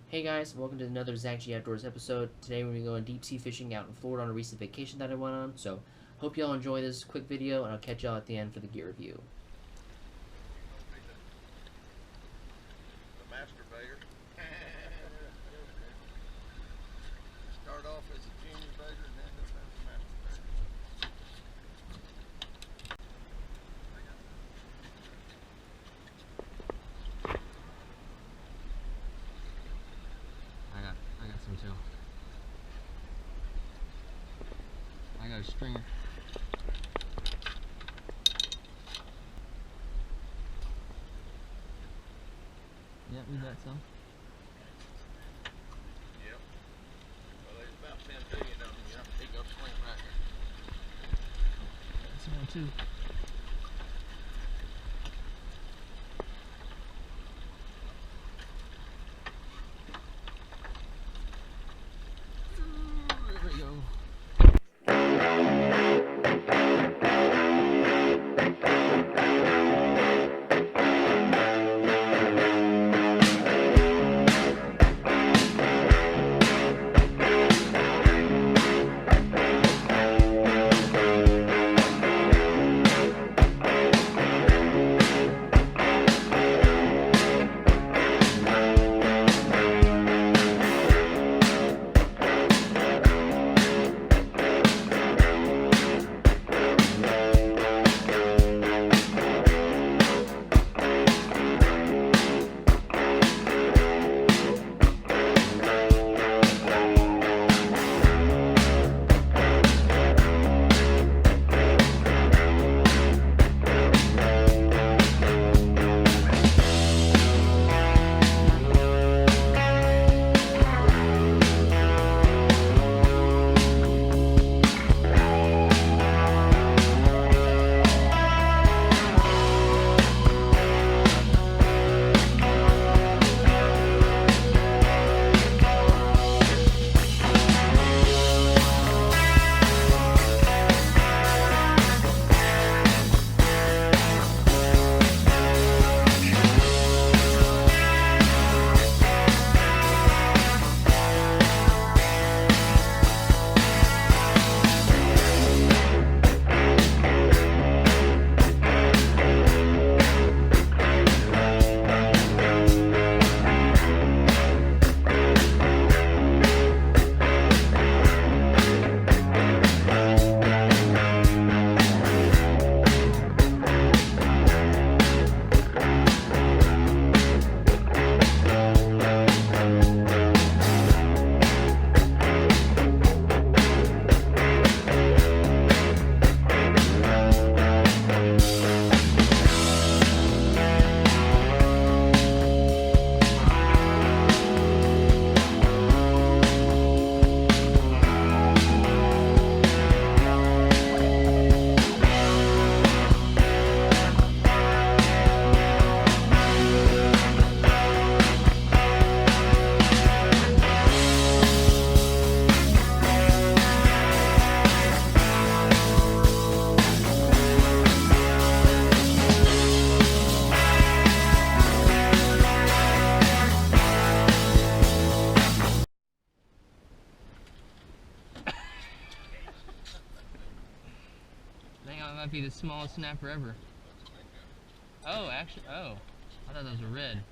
Hey guys, welcome to another Zach G Outdoors episode. Today we're going to go on deep sea fishing out in Florida on a recent vacation that I went on. So, hope y'all enjoy this quick video, and I'll catch y'all at the end for the gear review. The masturbator. Start off as a junior baiter and end up as a masturbator. I got some too. I got a stringer. Yeah, we got some. Yep. Well, there's about 10 billion of them. You have to pick up swing right here. Got some more too. There we go. I think that might be the smallest snapper ever. Oh, actually, I thought that was a red.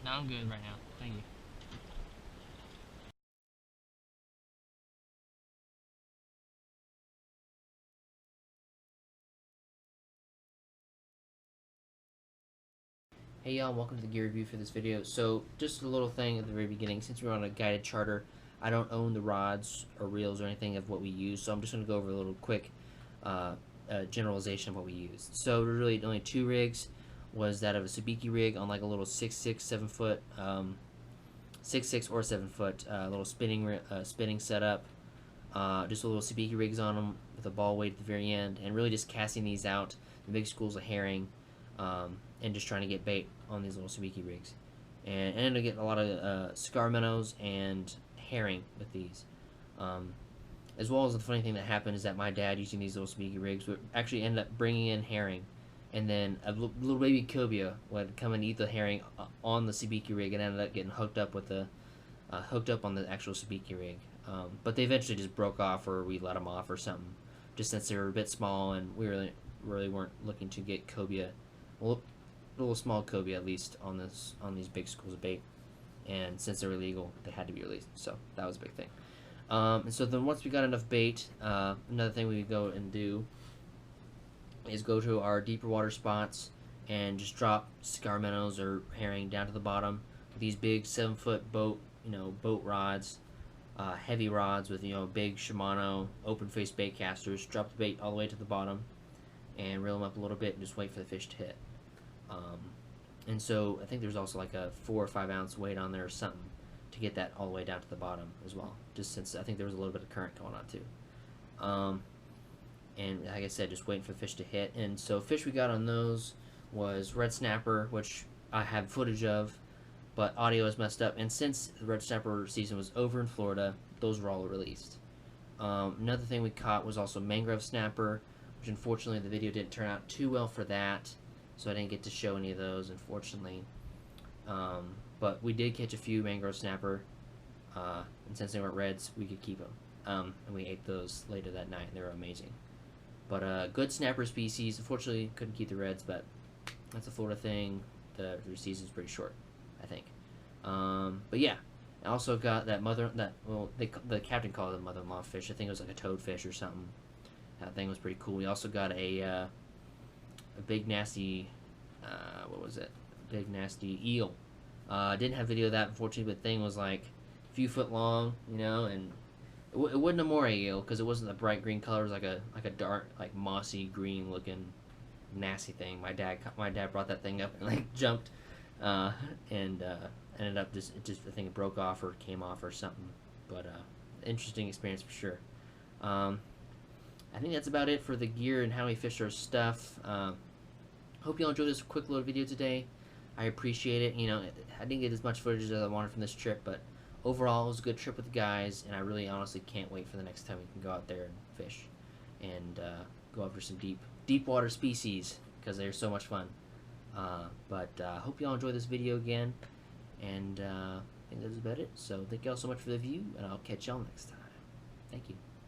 No, I'm good right now. Thank you. Hey y'all, welcome to the gear review for this video. So just a little thing at the very beginning, since we're on a guided charter, I don't own the rods or reels or anything of what we use, so I'm just going to go over a little quick generalization of what we used. So really only 2 rigs, was that of a Sabiki-Rig on like a little 6'6", 7 foot, 6'6" or 7 foot little spinning setup. Just a little Sabiki-Rigs on them with a ball weight at the very end, and really just casting these out in big schools of herring, and just trying to get bait on these little Sabiki-Rigs. And I ended up getting a lot of scar minnows and herring with these. As well as the funny thing that happened is that my dad, using these little Sabiki-Rigs, would actually end up bringing in herring, and then a little baby cobia would come and eat the herring on the Sabiki-Rig, and ended up getting hooked up with the hooked up on the actual Sabiki-Rig. But they eventually just broke off, or we let them off or something, just since they were a bit small, and we really weren't looking to get cobia, well, little small cobia at least, on these big schools of bait. And since they're illegal, they had to be released, so that was a big thing. And so then once we got enough bait, another thing we would go and do is go to our deeper water spots and just drop scar minnows or herring down to the bottom with these big 7-foot boat rods, heavy rods with big Shimano open face bait casters. Drop the bait all the way to the bottom and reel them up a little bit and just wait for the fish to hit. And so I think there's also like a 4 or 5 ounce weight on there or something to get that all the way down to the bottom as well, just since I think there was a little bit of current going on too. And like I said, just waiting for the fish to hit. And so fish we got on those was red snapper, which I have footage of, but audio is messed up. And since the red snapper season was over in Florida, those were all released. Another thing we caught was also mangrove snapper, which unfortunately the video didn't turn out too well for that, so I didn't get to show any of those, unfortunately. But we did catch a few mangrove snapper, and since they weren't reds, we could keep them. And we ate those later that night, and they were amazing. But good snapper species. Unfortunately, couldn't keep the reds, but that's a Florida thing. The season's pretty short, I think. But yeah, I also got that the captain called it a mother-in-law fish. I think it was like a toadfish or something. That thing was pretty cool. We also got a big nasty, what was it? Big nasty eel. Didn't have video of that, unfortunately, but the thing was like a few foot long, and it wasn't a moray eel because it wasn't a bright green color. It was like a dark, like mossy green looking nasty thing. My dad brought that thing up and like jumped, and ended up just I think it broke off or came off or something. But interesting experience for sure. I think that's about it for the gear and how we fish our stuff. Hope you all enjoyed this quick little video today. I appreciate it. I didn't get as much footage as I wanted from this trip, but overall it was a good trip with the guys, and I really honestly can't wait for the next time we can go out there and fish and go after some deep water species, because they're so much fun. But hope you all enjoy this video again, and I think that's about it. So thank you all so much for the view, and I'll catch y'all next time. Thank you.